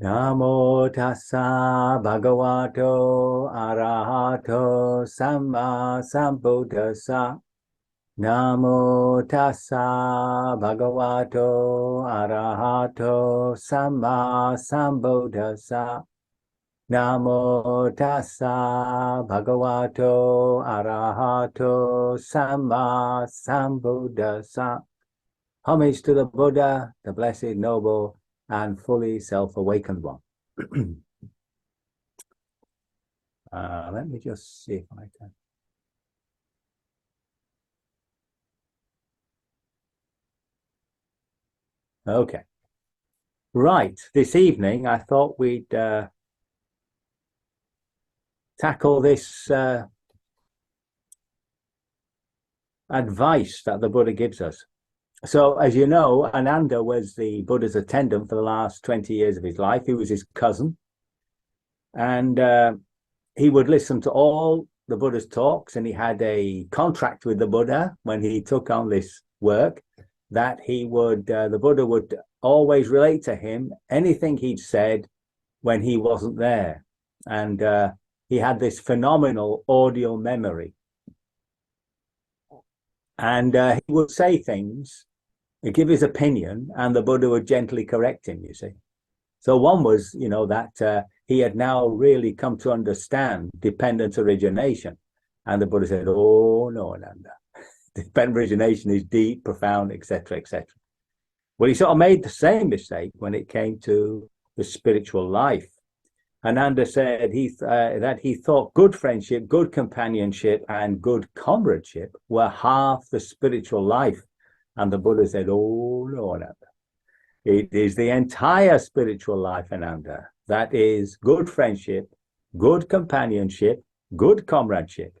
Namo tassa bhagavato arahato samma sambuddhassa. Namo tassa bhagavato arahato samma sambuddhassa. Namo tassa bhagavato arahato samma sambuddhassa. Homage to the Buddha, the Blessed, Noble, and fully self-awakened one. Let me just see if I can. Okay. Right. This evening, I thought we'd tackle this advice that the Buddha gives us. So, as you know, Ananda was the Buddha's attendant for the last 20 years of his life. He was his cousin. And he would listen to all the Buddha's talks, and he had a contract with the Buddha when he took on this work that he would, the Buddha would always relate to him anything he'd said when he wasn't there. And he had this phenomenal audio memory. And he would say things, give his opinion, and the Buddha would gently correct him, you see. So one was, that he had now really come to understand dependent origination. And the Buddha said, oh, no, Ananda. Dependent origination is deep, profound, etc., etc. Well, he sort of made the same mistake when it came to the spiritual life. Ananda said that he thought good friendship, good companionship, and good comradeship were half the spiritual life. And the Buddha said, oh, no, Ananda. It is the entire spiritual life, Ananda. That is good friendship, good companionship, good comradeship.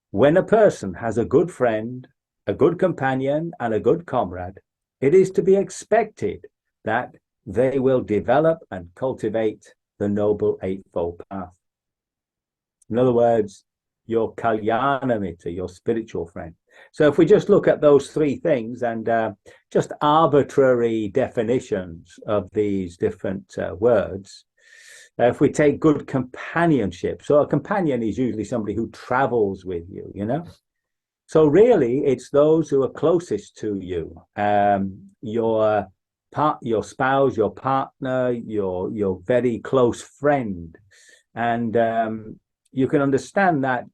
When a person has a good friend, a good companion, and a good comrade, it is to be expected that they will develop and cultivate the Noble Eightfold Path. In other words, your kalyana mitta, your spiritual friend. So if we just look at those three things and just arbitrary definitions of these different words, if we take good companionship, so a companion is usually somebody who travels with you, So really, it's those who are closest to you, your spouse, your partner, your very close friend. And you can understand that,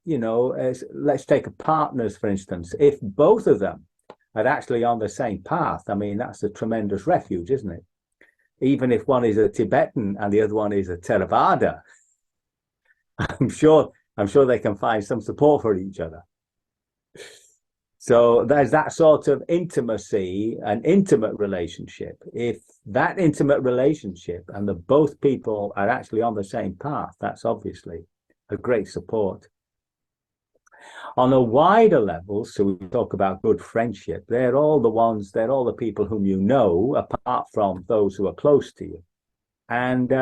let's take a partners, for instance. If both of them are actually on the same path, I mean, that's a tremendous refuge, isn't it? Even if one is a Tibetan and the other one is a Theravada, I'm sure they can find some support for each other. So there's that sort of intimacy, an intimate relationship. If that intimate relationship and the both people are actually on the same path, that's obviously a great support. On a wider level, so we talk about good friendship, they're all the people whom you know, apart from those who are close to you. And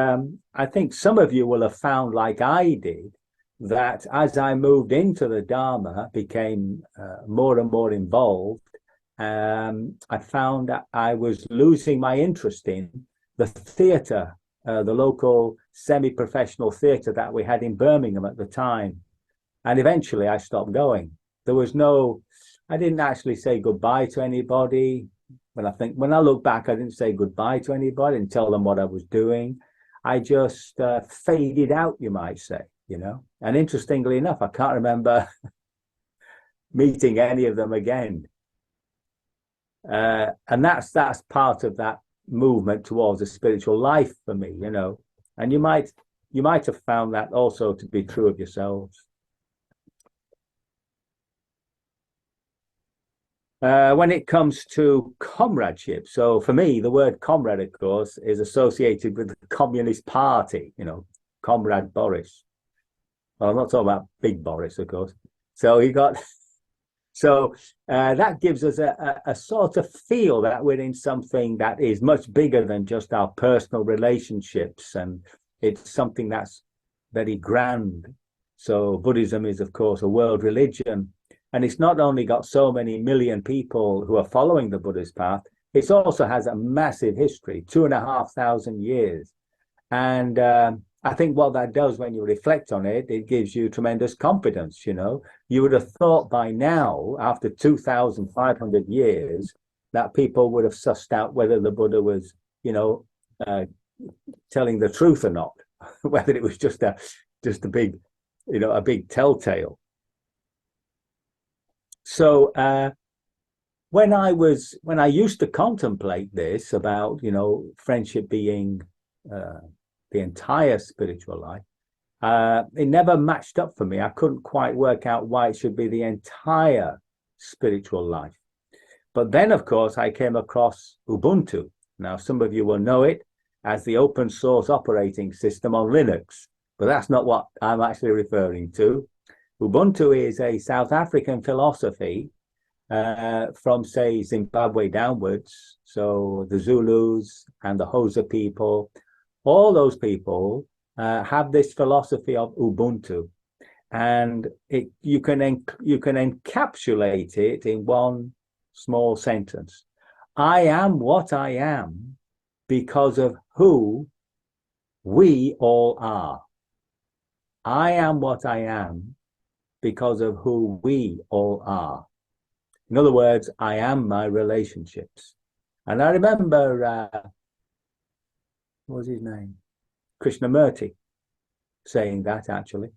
I think some of you will have found, like I did, that as I moved into the Dhamma, became more and more involved, I found that I was losing my interest in the theatre, the local semi-professional theatre that we had in Birmingham at the time. And eventually I stopped going. I didn't actually say goodbye to anybody. When I look back, I didn't say goodbye to anybody and tell them what I was doing. I just faded out, you might say, And interestingly enough, I can't remember meeting any of them again. And that's part of that movement towards a spiritual life for me, And you might have found that also to be true of yourselves. When it comes to comradeship, so for me, the word comrade, of course, is associated with the Communist Party, Comrade Boris. Well, I'm not talking about Big Boris, of course. So that gives us a sort of feel that we're in something that is much bigger than just our personal relationships, and it's something that's very grand. So Buddhism is, of course, a world religion. And it's not only got so many million people who are following the Buddhist path, it also has a massive history, 2,500 years. And I think what that does when you reflect on it, it gives you tremendous confidence. You would have thought by now, after 2,500 years, that people would have sussed out whether the Buddha was, telling the truth or not, whether it was just a big, a big telltale. So when I used to contemplate this about, friendship being the entire spiritual life, it never matched up for me. I couldn't quite work out why it should be the entire spiritual life. But then, of course, I came across Ubuntu. Now, some of you will know it as the open source operating system on Linux, but that's not what I'm actually referring to. Ubuntu is a South African philosophy from, say, Zimbabwe downwards. So the Zulus and the Xhosa people, all those people have this philosophy of Ubuntu, and you can encapsulate it in one small sentence. I am what I am because of who we all are. I am what I am because of who we all are. In other words, I am my relationships. And I remember, what was his name? Krishnamurti saying that, actually.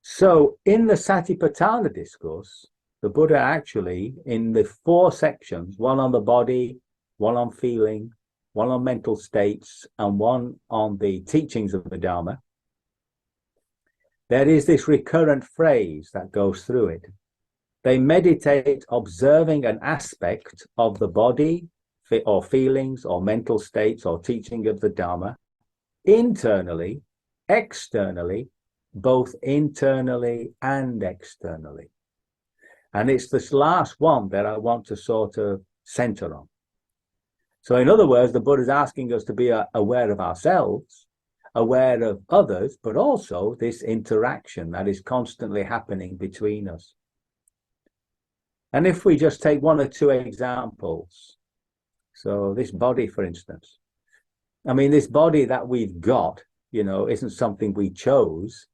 So in the Satipatthana discourse, the Buddha actually, in the 4 sections, one on the body, one on feeling, one on mental states, and one on the teachings of the Dhamma, there is this recurrent phrase that goes through it. They meditate observing an aspect of the body or feelings or mental states or teaching of the Dhamma, internally, externally, both internally and externally. And it's this last one that I want to sort of center on. So in other words, the Buddha is asking us to be aware of ourselves, aware of others, but also this interaction that is constantly happening between us. And if we just take 1 or 2 examples, so this body, for instance, I mean, this body that we've got, isn't something we chose.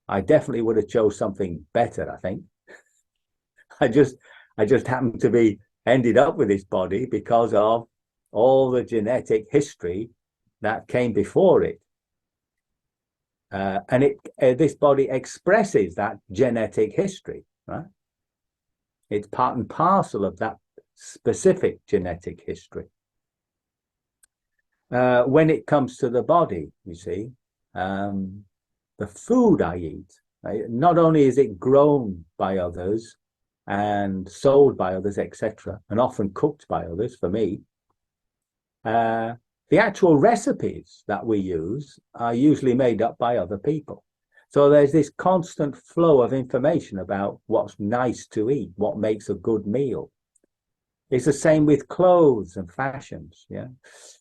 I definitely would have chose something better, I think. I just happened to be ended up with this body because of all the genetic history that came before it. And this body expresses that genetic history, right? It's part and parcel of that specific genetic history. When it comes to the body, you see, the food I eat, right? Not only is it grown by others and sold by others, etc., and often cooked by others for me, the actual recipes that we use are usually made up by other people. So there's this constant flow of information about what's nice to eat, what makes a good meal. It's the same with clothes and fashions. Yeah,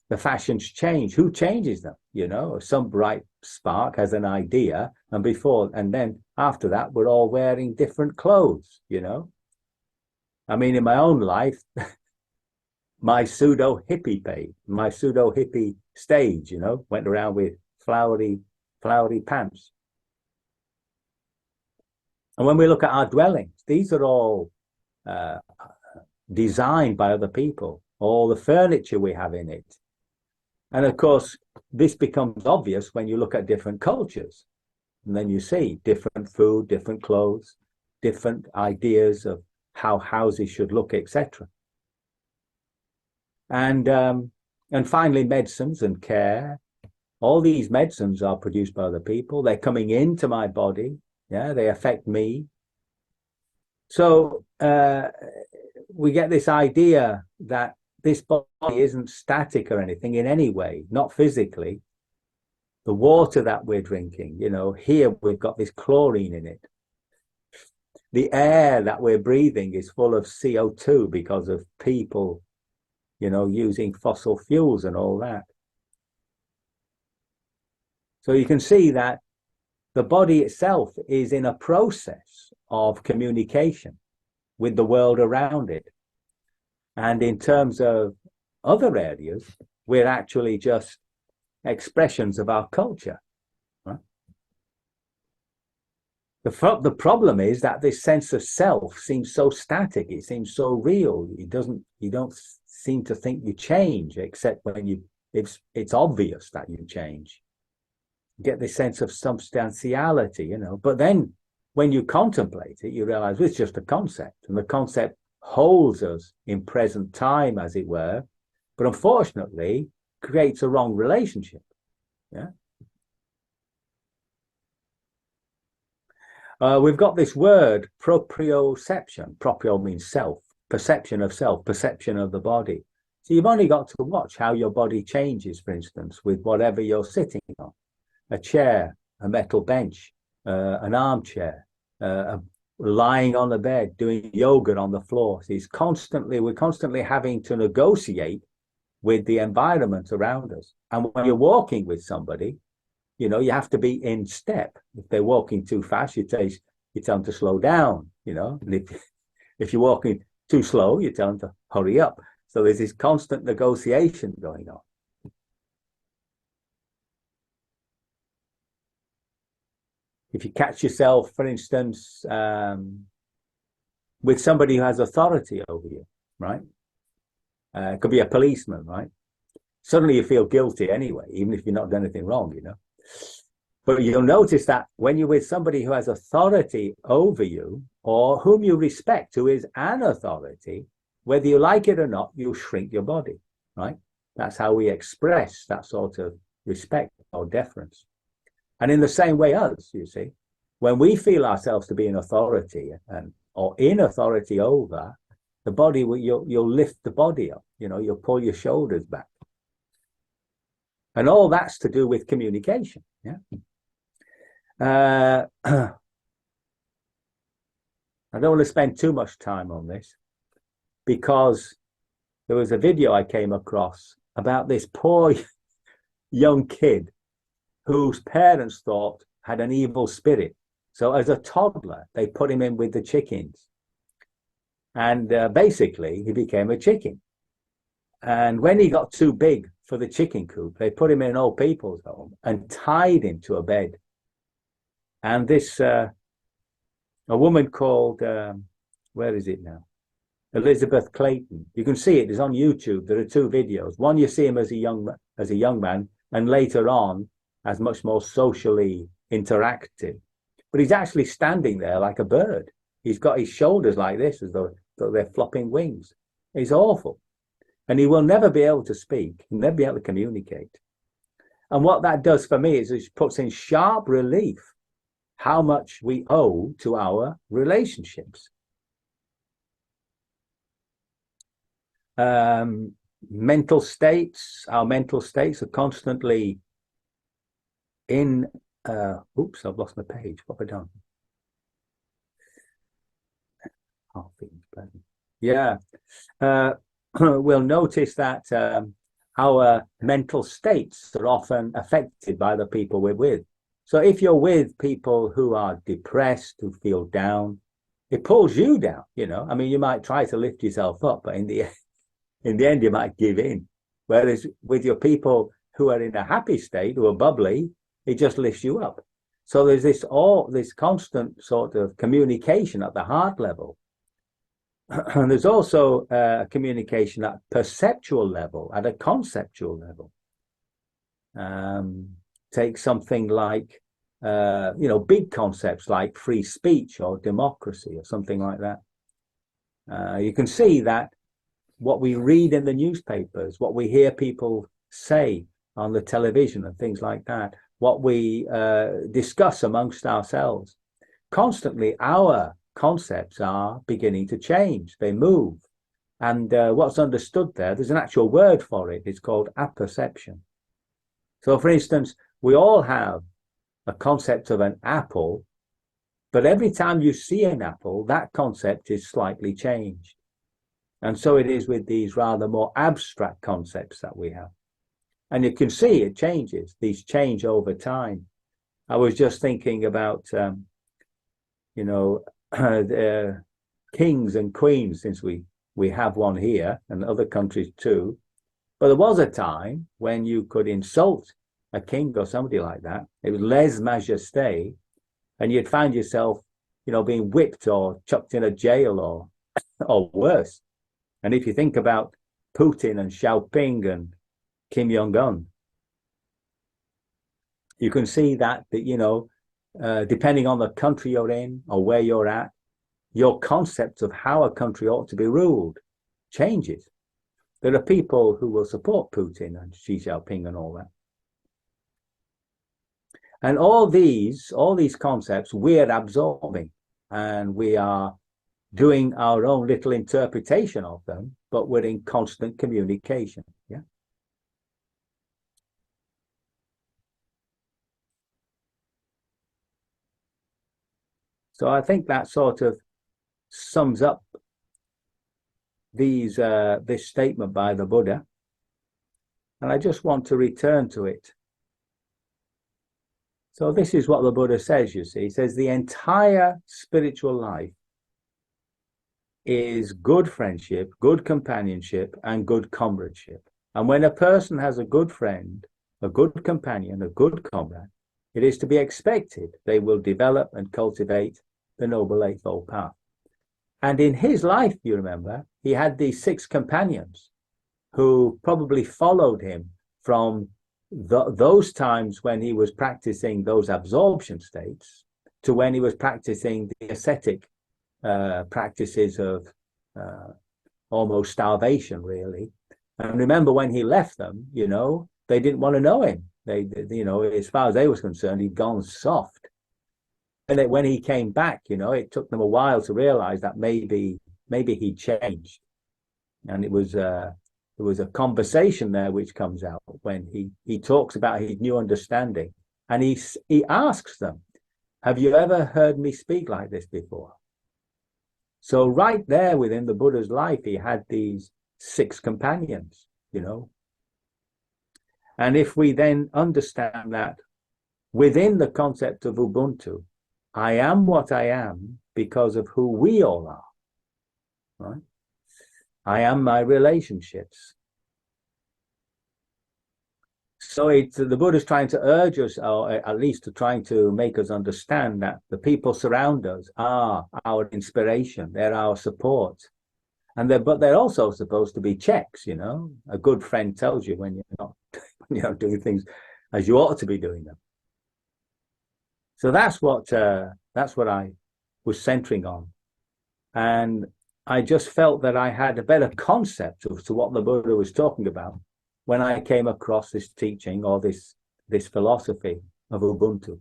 the fashions change. Who changes them? Some bright spark has an idea, and then after that, we're all wearing different clothes. I mean, in my own life, my pseudo hippie stage, went around with flowery pants. And when we look at our dwellings, these are all designed by other people, all the furniture we have in it. And of course, this becomes obvious when you look at different cultures. And then you see different food, different clothes, different ideas of how houses should look, etc. And finally, medicines and care. All these medicines are produced by other people. They're coming into my body. Yeah, they affect me. So we get this idea that this body isn't static or anything in any way, not physically. The water that we're drinking, here we've got this chlorine in it. The air that we're breathing is full of CO2 because of people, using fossil fuels and all that. So you can see that the body itself is in a process of communication with the world around it. And in terms of other areas, we're actually just expressions of our culture. Right? The problem is that this sense of self seems so static. It seems so real. You don't seem to think you change, except when it's obvious that you change. You get this sense of substantiality, you know. But then when you contemplate it, you realize it's just a concept, and the concept holds us in present time, as it were, but unfortunately creates a wrong relationship. Yeah. We've got this word proprioception. Proprio means self, perception of self, perception of the body. So you've only got to watch how your body changes, for instance, with whatever you're sitting on, a chair, a metal bench, an armchair, lying on the bed, doing yoga on the floor. So we're constantly having to negotiate with the environment around us. And when you're walking with somebody, you know, you have to be in step. If they're walking too fast, you tell them to slow down, you know. And if you're walking too slow, you tell them to hurry up. So there's this constant negotiation going on. If you catch yourself, for instance, with somebody who has authority over you, right? It could be a policeman, right? Suddenly you feel guilty anyway, even if you've not done anything wrong, you know. But you'll notice that when you're with somebody who has authority over you, or whom you respect, who is an authority, whether you like it or not, you'll shrink your body, right? That's how we express that sort of respect or deference. And in the same way, us, you see, when we feel ourselves to be in authority or in authority over, the body, you'll lift the body up, you know, you'll pull your shoulders back. And all that's to do with communication. Yeah. I don't want to spend too much time on this, because there was a video I came across about this poor young kid whose parents thought had an evil spirit. So as a toddler, they put him in with the chickens. And basically, he became a chicken. And when he got too big for the chicken coop, they put him in an old people's home and tied him to a bed. And this, a woman called, where is it now? Elizabeth Clayton. You can see it. It's on YouTube. There are two videos. One, you see him as a young man, and later on, as much more socially interactive. But he's actually standing there like a bird. He's got his shoulders like this, as though they're flopping wings. It's awful. And he will never be able to speak. He'll never be able to communicate. And what that does for me is it puts in sharp relief how much we owe to our relationships. Mental states, our mental states are constantly in, oops, I've lost my page. What have I done? Yeah. We'll notice that our mental states are often affected by the people we're with. So if you're with people who are depressed, who feel down, it pulls you down, you know. I mean, you might try to lift yourself up, but in the end, you might give in. Whereas with your people who are in a happy state, who are bubbly, it just lifts you up. So there's this constant sort of communication at the heart level. And there's also communication at perceptual level, at a conceptual level. Take something like, big concepts like free speech or democracy or something like that. You can see that what we read in the newspapers, what we hear people say on the television and things like that, what we discuss amongst ourselves, constantly our concepts are beginning to change. They move. And what's understood there's an actual word for it. It's called apperception. So, for instance, we all have a concept of an apple, but every time you see an apple, that concept is slightly changed. And so it is with these rather more abstract concepts that we have. And you can see it changes. These change over time. I was just thinking about, kings and queens, since we have one here and other countries too. But there was a time when you could insult a king or somebody like that. It was lèse majesté, and you'd find yourself, being whipped or chucked in a jail or worse. And if you think about Putin and Xiaoping and Kim Jong-un, you can see that depending on the country you're in or where you're at, your concept of how a country ought to be ruled changes. There are people who will support Putin and Xi Jinping and all that. And all these concepts we're absorbing, and we are doing our own little interpretation of them, but we're in constant communication. Yeah. So I think that sort of sums up this statement by the Buddha. And I just want to return to it. So this is what the Buddha says, you see. He says the entire spiritual life is good friendship, good companionship, and good comradeship. And when a person has a good friend, a good companion, a good comrade, it is to be expected they will develop and cultivate the Noble Eightfold Path. And in his life, you remember, he had these 6 companions who probably followed him from those times when he was practicing those absorption states to when he was practicing the ascetic practices of almost starvation, really. And remember, when he left them, they didn't want to know him. They as far as they was concerned, he'd gone soft. And when he came back, it took them a while to realize that maybe he'd changed. And there was a conversation there which comes out when he talks about his new understanding, and he asks them, have you ever heard me speak like this before? So right there within the Buddha's life, he had these 6 companions, And if we then understand that within the concept of Ubuntu, I am what I am because of who we all are, right? I am my relationships. So the Buddha's trying to urge us, or at least trying to make us understand that the people surround us are our inspiration, they're our support. But they're also supposed to be checks, A good friend tells you when you're not doing things as you ought to be doing them. So that's what I was centering on. And I just felt that I had a better concept as to what the Buddha was talking about when I came across this teaching or this philosophy of Ubuntu.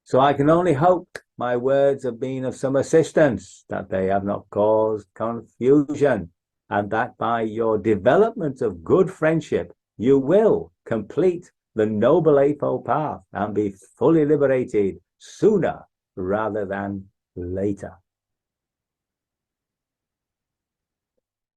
So I can only hope my words have been of some assistance, that they have not caused confusion, and that by your development of good friendship, you will complete the Noble Eightfold Path and be fully liberated sooner rather than later.